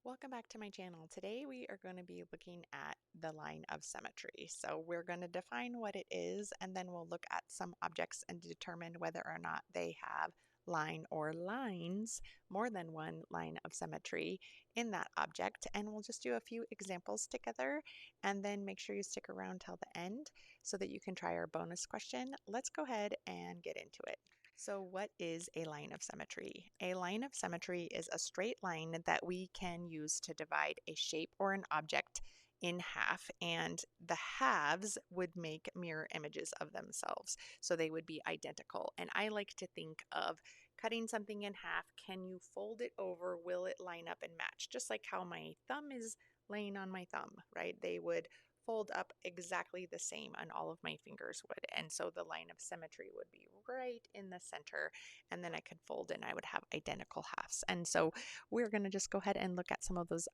Welcome back to my channel. Today we are going to be looking at the line of symmetry. So we're going to define what it is, and then we'll look at some objects and determine whether or not they have line or lines, more than one line of symmetry in that object. And we'll just do a few examples together, and then make sure you stick around till the end so that you can try our bonus question. Let's go ahead and get into it. So what is a line of symmetry? A line of symmetry is a straight line that we can use to divide a shape or an object in half, and the halves would make mirror images of themselves. So they would be identical. And I like to think of cutting something in half. Can you fold it over? Will it line up and match? Just like how my thumb is laying on my thumb, right? They would fold up exactly the same, and all of my fingers would. And so the line of symmetry would be right in the center, and then I could fold and I would have identical halves. And so we're going to just go ahead and look at some of those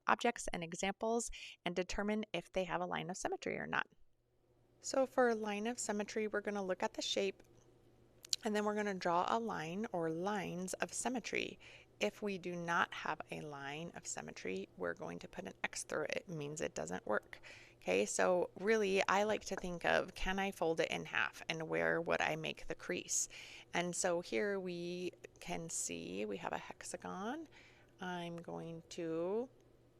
objects and examples and determine if they have a line of symmetry or not. So for a line of symmetry, we're going to look at the shape, and then we're going to draw a line or lines of symmetry. If we do not have a line of symmetry, we're going to put an X through it. It means it doesn't work. Okay, so really I like to think of, can I fold it in half, and where would I make the crease? And so here we can see we have a hexagon. I'm going to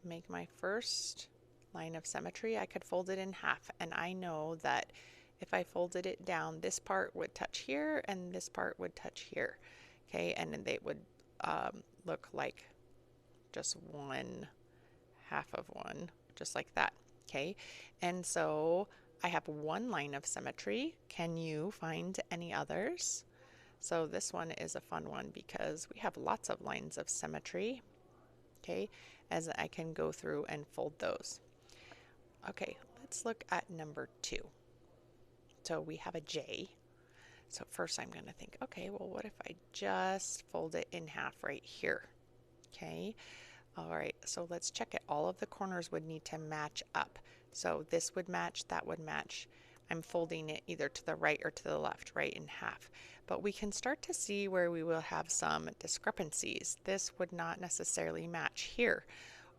make my first line of symmetry. I could fold it in half, and I know that if I folded it down, this part would touch here and this part would touch here. Okay, and then they would look like just one half of one, just like that. Okay, and so I have one line of symmetry. Can you find any others? So this one is a fun one because we have lots of lines of symmetry. Okay, as I can go through and fold those. Okay, let's look at number 2. So we have a J. So first I'm going to think, okay, well, what if I just fold it in half right here? Okay. All right, so let's check it. All of the corners would need to match up. So this would match, that would match. I'm folding it either to the right or to the left, right in half. But we can start to see where we will have some discrepancies. This would not necessarily match here.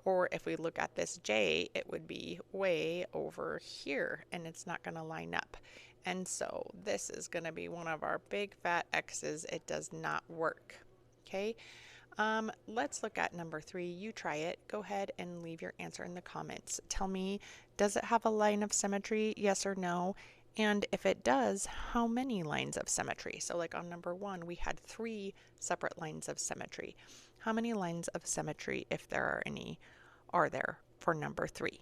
Or if we look at this J, it would be way over here, and it's not going to line up. And so this is going to be one of our big fat X's. It does not work. Okay. Let's look at number 3. You try it. Go ahead and leave your answer in the comments. Tell me, does it have a line of symmetry? Yes or no? And if it does, how many lines of symmetry? So like on number 1, we had 3 separate lines of symmetry. How many lines of symmetry, if there are any, are there for number 3?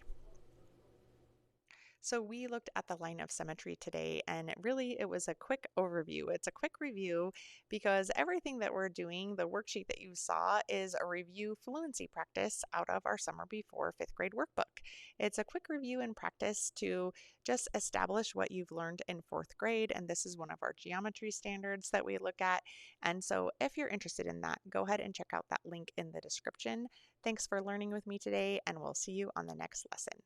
So we looked at the line of symmetry today, and really it was a quick overview. It's a quick review because everything that we're doing, the worksheet that you saw, is a review fluency practice out of our Summer Before 5th grade workbook. It's a quick review and practice to just establish what you've learned in 4th grade, and this is one of our geometry standards that we look at. And so if you're interested in that, go ahead and check out that link in the description. Thanks for learning with me today, and we'll see you on the next lesson.